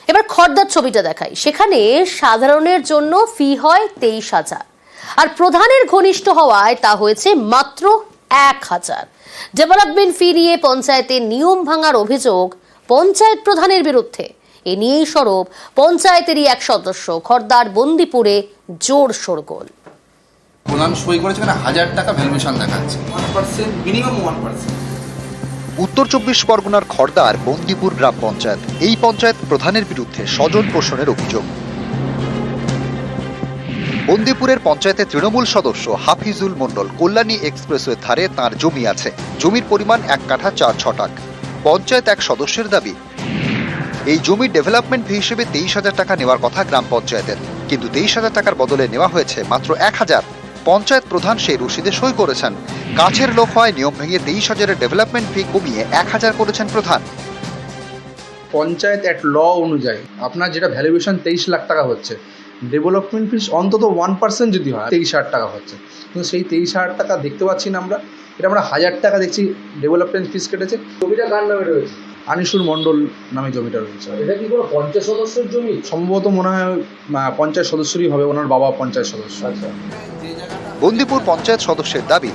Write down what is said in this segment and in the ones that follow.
এবার খড়দার ছবিটা দেখাই। সেখানে সাধারণের জন্য ফি হয় 23,000, আর প্রধানের ঘনিষ্ঠ হওয়ায় তা হয়েছে মাত্র 1,000। ডেভেলপমেন্ট ফি নিয়ে পঞ্চায়েতের নিয়ম ভাঙার অভিযোগ পঞ্চায়েত প্রধানের বিরুদ্ধে। এ নিয়েই সরব পঞ্চায়েতেরই এক সদস্য। খড়দার বন্দিপুরে জোর শোরগোল। প্রধান সই করেছে, 1,000 টাকা ভ্যালুয়েশন দেখাচ্ছে, 1% মিনিমাম 1%। উত্তর 24 পরগনার খড়দার বন্দিপুর গ্রাম পঞ্চায়েত। এই পঞ্চায়েত প্রধানের বিরুদ্ধে স্বজন পোষণের অভিযোগ। বন্দিপুরের পঞ্চায়েতের তৃণমূল সদস্য হাফিজুল মণ্ডল কল্যাণী এক্সপ্রেসওয়ের ধারে তার জমি আছে। জমির পরিমাণ 1 কাঠা 4 ছটাক। পঞ্চায়েত এক সদস্যের দাবি, এই জমির ডেভেলপমেন্ট ফি হিসেবে 23,000 টাকা নেওয়ার কথা গ্রাম পঞ্চায়েতের, কিন্তু 23,000 টাকার বদলে নেওয়া হয়েছে মাত্র 1,000। পঞ্চায়েত প্রধান সেই রসিদে সই করেছেন। কাছের লোক হয় নিয়ম ভেঙে 23,000-এর ডেভেলপমেন্ট ফি কমিয়ে 1,000 করেছেন প্রধান। পঞ্চায়েত অ্যাক্ট ল অনুযায়ী আপনার যেটা ভ্যালুয়েশন 23 লাখ টাকা হচ্ছে, ডেভেলপমেন্ট ফিস অন্তত 1% যদি হয় 23,000 টাকা হচ্ছে, কিন্তু সেই 23,000 টাকা দেখতে পাচ্ছি না আমরা। এটা আমরা 1,000 টাকা দেখছি ডেভেলপমেন্ট ফিস কেটেছে। জমিটা কার নামে রয়েছে? আনিসুর মণ্ডল নামে জমিটা রয়েছে। এটা কি কোনো পঞ্চায়েত সদস্যের জমি? সম্ভবত মনে হয় পঞ্চায়েত সদস্যরই হবে, ওনার বাবা পঞ্চায়েত সদস্য। আচ্ছা, বন্দিপুর পঞ্চায়েত সদস্যের দাবি,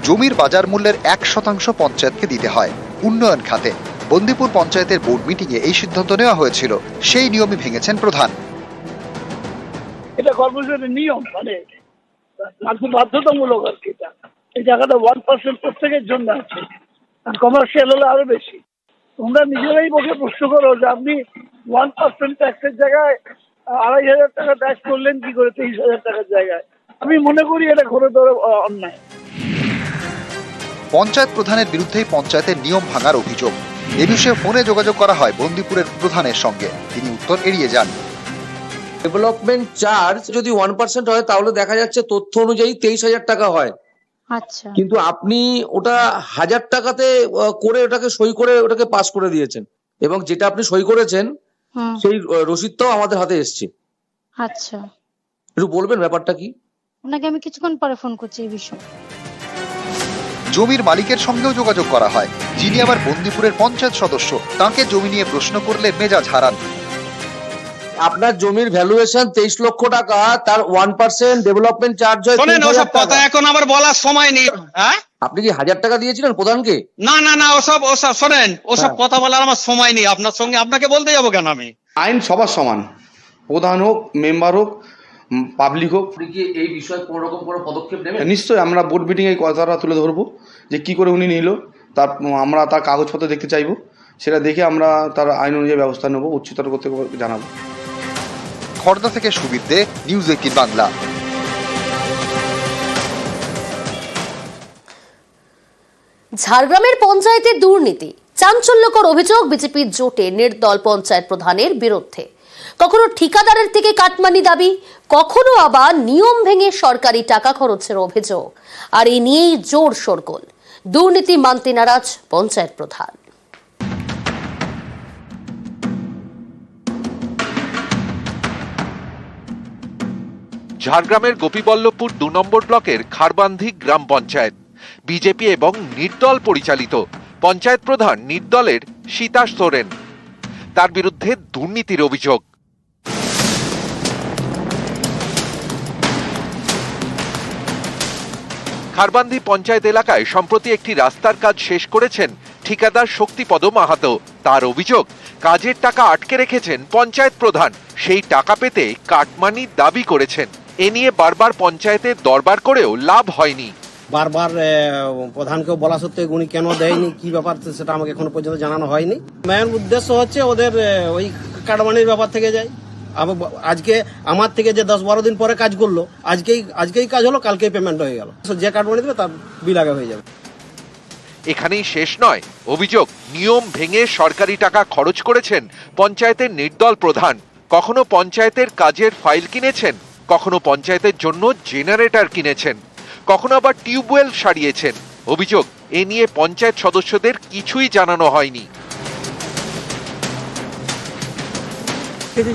জমির বাজার মূল্যের 1% পঞ্চায়েতকে দিতে হয় উন্নয়ন খাতে। বন্দিপুর পঞ্চায়েতের বোর্ড মিটিংয়ে এই সিদ্ধান্ত নেওয়া হয়েছিল, সেই নিয়মই ভেঙেছেন প্রধান। এটা কর্পোরেশনের নিয়ম, মানে বাধ্যতামূলক আর কি। এই জায়গাটা 1% প্রত্যেকের জন্য আছে, আর কমার্শিয়াল হলে আরো বেশি। তোমরা নিজেরাই মুখে প্রশ্ন করো যে আপনি 1% ট্যাক্সের জায়গায় 2,500 টাকা ট্যাক্স করলেন কি করে 23,000 টাকার জায়গায়? আমি মনে করি এটা ঘোরতর অন্যায়। পঞ্চায়েত প্রধানের বিরুদ্ধেই পঞ্চায়েতের নিয়ম ভাঙার অভিযোগ। এ বিষয়ে ফোনে যোগাযোগ করা হয় বন্দিপুরের প্রধানের সঙ্গে, তিনি উত্তর এড়িয়ে যান। ডেভেলপমেন্ট চার্জ যদি 1% হয় তাহলে দেখা যাচ্ছে তথ্য অনুযায়ী 23,000 টাকা হয়। আচ্ছা, কিন্তু আপনি ওটা 1,000 টাকাতে করে ওটাকে সই করে ওটাকে পাস করে দিয়েছেন, এবং যেটা আপনি সই করেছেন সেই রসিদটাও আমাদের হাতে এসছে। আচ্ছা, একটু বলবেন ব্যাপারটা কি? আপনাকে আমি কিছুক্ষণ পরে ফোন করছি এই বিষয়ে। জমির মালিকের সঙ্গেও যোগাযোগ করা হয়, যিনি আবার বন্দিপুরের পঞ্চায়েত সদস্য। তাকে জমি নিয়ে প্রশ্ন করলে মেজাজ হারান। আপনার জমির ভ্যালুয়েশন 23 লক্ষ টাকা, তার 1% ডেভেলপমেন্ট চার্জ হয় 3,000 টাকা। এখন আবার বলার সময় নেই। হ্যাঁ, আপনি কি 1,000 টাকা দিয়েছিলেন প্রধানকে? না না না, ওসব শোনেন, ওসব কথা বলার আমার সময় নেই আপনার সঙ্গে। আপনাকে বলতে যাবো কেন আমি? আইন সবার সমান, প্রধান হোক, মেম্বার হোক, পাবলিক হোক। আপনি কি এই বিষয়ে কোনো রকম কোনো পদক্ষেপ নেবেন? নিশ্চয়ই আমরা বোর্ড মিটিংয়ে এই কথাটা তুলে ধরবো যে কী করে উনি নিল, তার আমরা তার কাগজপত্র দেখতে চাইবো। সেটা দেখে আমরা তার আইন অনুযায়ী ব্যবস্থা নেবো, উচ্চতর কর্তৃপক্ষকে জানাবো। খড়দা থেকে সুবীর দে, নিউজ 18 বাংলা। ঝাড়গ্রামের পঞ্চায়েতের দুর্নীতি, চাঞ্চল্যকর অভিযোগ বিজেপির জোটে নির্দল পঞ্চায়েত প্রধানের বিরুদ্ধে। কখনো ঠিকাদারের থেকে কাটমানি দাবি, কখনো আবার নিয়ম ভেঙে সরকারি টাকা খরচের অভিযোগ। আর এই নিয়েই জোর শোরগোল। দুর্নীতি মানতে নারাজ পঞ্চায়েত প্রধান। ঝাড়গ্রামের গোপীবল্লভপুর 2 নম্বর ব্লকের খারবান্ধি গ্রাম পঞ্চায়েত বিজেপি এবং নির্দল পরিচালিত। পঞ্চায়েত প্রধান নির্দলের সীতা সোরেন, তার বিরুদ্ধে দুর্নীতির অভিযোগ। খারবান্ধি পঞ্চায়েত এলাকায় সম্প্রতি একটি রাস্তার কাজ শেষ করেছেন ঠিকাদার শক্তিপদ মাহাতো। তার অভিযোগ, কাজের টাকা আটকে রেখেছেন পঞ্চায়েত প্রধান, সেই টাকা পেতে কাটমানি দাবি করেছেন। এ নিয়ে বারবার পঞ্চায়েতের দরবার করেও লাভ হয়নি। বারবার প্রধানকেও বলা সত্ত্বেও উনি কেন দেয়নি, কি ব্যাপার সেটা আমাকে এখনো পর্যন্ত জানানো হয়নি। মেন উদ্দেশ্য হচ্ছে ওদের ওই কাটমানির ব্যাপার থেকে যায়। আজকে আমার থেকে যে 10-12 দিন পরে কাজ করলো, আজকেই কাজ হলো, কালকেই পেমেন্ট হয়ে গেল। যে কাটমানি দেবে তার বিল আগে হয়ে যাবে। এখানেই শেষ নয়, অভিযোগ নিয়ম ভেঙে সরকারি টাকা খরচ করেছেন পঞ্চায়েতের নির্দল প্রধান। কখনো পঞ্চায়েতের কাজের ফাইল কিনেছেন, কখনো পঞ্চায়েতের জন্য জেনারেটর কিনেছেন, কখনো আবার টিউবওয়েল সারিয়েছেন। অভিযোগ, এ নিয়ে পঞ্চায়েত সদস্যদের কিছুই জানানো হয়নি।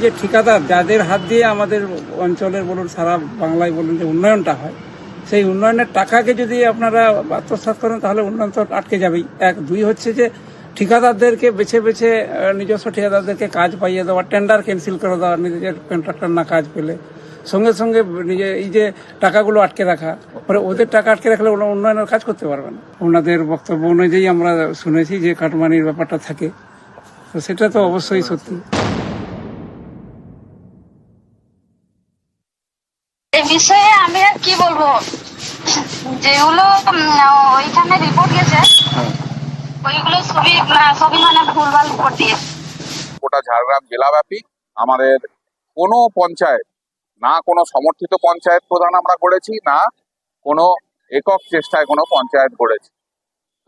যে ঠিকাদার যাদের হাত দিয়ে আমাদের অঞ্চলের বলুন, সারা বাংলায় বলুন, যে উন্নয়নটা হয়, সেই উন্নয়নের টাকাকে যদি আপনারা আত্মসাৎ করেন তাহলে উন্নয়ন তো আটকে যাবেই। 1, 2 হচ্ছে যে ঠিকাদারদেরকে বেছে বেছে নিজস্ব ঠিকাদারদেরকে কাজ পাইয়ে দেওয়া, টেন্ডার ক্যান্সেল করে দেওয়া, নিজের কন্ট্রাক্টর না কাজ পেলে সঙ্গে সঙ্গে নিজে এই যে টাকাগুলো আটকে রাখা, পরে ওদের টাকা আটকে রাখলে ওরা উন্নয়নের কাজ করতে পারবে না। ওনাদের বক্তব্য অনুযায়ী আমরা শুনেছি যে কাটমানির ব্যাপারটা থাকে, তো সেটা তো অবশ্যই সত্যি। এই বিষয়ে আমি আর কি বলবো, যেগুলো ওইখানে রিপোর্ট গেছে ওইগুলো সবই মানে ভুলভাল রিপোর্ট দিয়েছে। গোটা ঝাড়গ্রাম জেলাব্যাপী আমাদের কোনো পঞ্চায়েত, না কোনো সমর্থিত পঞ্চায়েত প্রধান আমরা গড়েছি, না কোনো একক চেষ্টায় কোনো পঞ্চায়েত গড়েছি।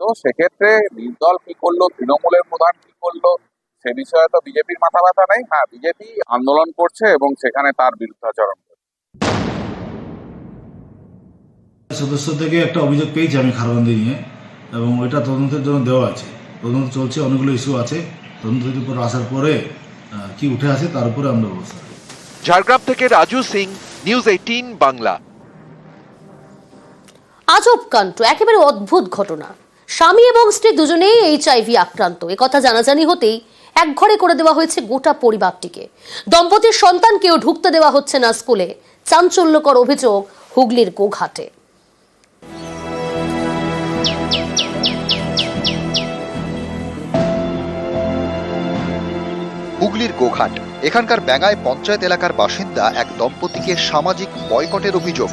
তো সেক্ষেত্রে নির্দল কি করলো, তৃণমূলের প্রধান কি করলো, সে বিষয়ে তো বিজেপির মাথা ব্যথা নেই। হ্যাঁ, বিজেপি আন্দোলন করছে এবং সেখানে তার বিরুদ্ধাচরণ করছে। সদস্য থেকে একটা অভিযোগ পেয়েছি আমি খারবন্দি নিয়ে, এবং ওইটা তদন্তের জন্য দেওয়া আছে, তদন্ত চলছে, অনেকগুলো ইস্যু আছে, তদন্তের উপর আসার পরে কি উঠে আসে তার উপরে আমরা ব্যবস্থা। ঝাড়গ্রাম থেকে রাজু সিং, নিউজ 18 বাংলা। আজব কাণ্ড, একেবারে অদ্ভুত ঘটনা। স্বামী এবং স্ত্রী দুজনেই HIV আক্রান্ত, একথা জানাজানি হতেই একঘরে করে দেওয়া হয়েছে গোটা পরিবারটিকে। দম্পতির সন্তানকেও ঢুকতে দেওয়া হচ্ছে না স্কুলে। চাঞ্চল্যকর অভিযোগ হুগলির গোঘাটে। হুগলির গোঘাট, এখানকার ব্যাঙ্গায় পঞ্চায়েত এলাকার বাসিন্দা এক দম্পতিকে সামাজিক বয়কটের অভিযোগ।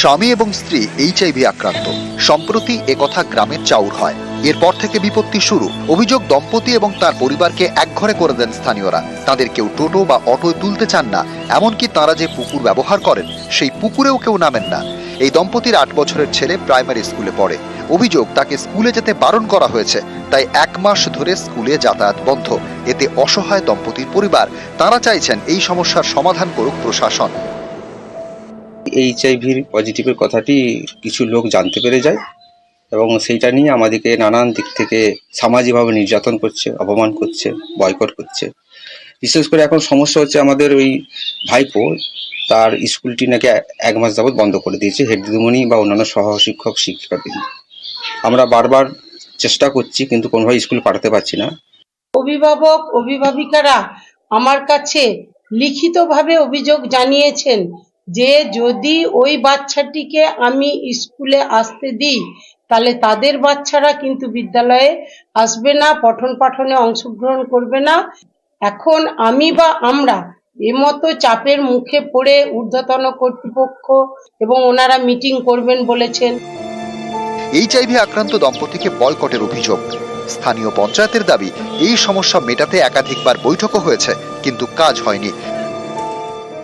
স্বামী এবং স্ত্রী HIV আক্রান্ত, সম্প্রতি একথা গ্রামের চাউর হয়। এরপর থেকে বিপত্তি শুরু। অভিযোগ, দম্পতি এবং তার পরিবারকে একঘরে করে দেন স্থানীয়রা। তাদের কেউ টোটো বা অটোয় তুলতে চান না, এমনকি তারা যে পুকুর ব্যবহার করেন সেই পুকুরেও কেউ নামেন না। এই দম্পতির 8 বছরের ছেলে প্রাইমারি স্কুলে পড়ে। অভিযোগ, তাকে স্কুলে যেতে বারণ করা হয়েছে, তাই 1 মাস ধরে স্কুলে যাতায়াত বন্ধ। এতে অসহায় দম্পতির পরিবার। তারা চাইছেন এই সমস্যার সমাধান করুক প্রশাসন। HIV পজিটিভের কথাটি কিছু লোক জানতে পেরে যায় এবং সেইটা নিয়ে আমাদেরকে নানান দিক থেকে সামাজিকভাবে নির্যাতন করছে, অপমান করছে, বয়কট করছে। বিশেষ করে এখন সমস্যা হচ্ছে আমাদের ওই ভাইপো, তার স্কুলটি নাকি 1 মাস যাবৎ বন্ধ করে দিয়েছে হেড দিদিমণি বা অন্যান্য সহ শিক্ষক শিক্ষিকাদের। আমরা বারবার চেষ্টা করছি কিন্তু কোনোভাবে স্কুল পাঠাতে পারছি না। অভিভাবক অভিভাবিকারা আমার কাছে লিখিতভাবে অভিযোগ জানিয়েছেন যে যদি ওই বাচ্চাটিকে আমি স্কুলে আসতে দিই তাহলে তাদের বাচ্চারা কিন্তু বিদ্যালয়ে আসবে না, পঠন পাঠনে অংশগ্রহণ করবে না। এখন আমি বা আমরা এমতো চাপের মুখে পড়ে ঊর্ধ্বতন কর্তৃপক্ষ এবং ওনারা মিটিং করবেন বলেছেন। HIV আক্রান্ত দম্পতিকে বয়কটের অভিযোগ। স্থানীয় পঞ্চায়েতের দাবি, এই সমস্যা মেটাতে একাধিকবার বৈঠকও হয়েছে, কিন্তু কাজ হয়নি।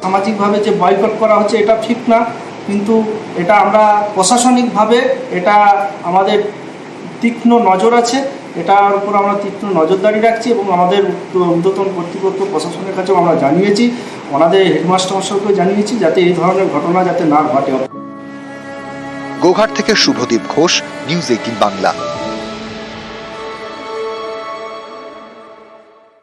সামাজিকভাবে যে বয়কট করা হচ্ছে এটা ঠিক না, কিন্তু এটা আমরা প্রশাসনিকভাবে এটা আমাদের তীক্ষ্ণ নজর আছে, এটার উপর আমরা তীক্ষ্ণ নজরদারি রাখছি এবং আমাদের ঊর্ধ্বতন কর্তৃপক্ষ প্রশাসনের কাছেও আমরা জানিয়েছি, ওনাদের হেডমাস্টার মশাইকেও জানিয়েছি যাতে এই ধরনের ঘটনা যাতে না ঘটে। গোঘাট থেকে শুভদীপ ঘোষ, নিউজ 18 বাংলা।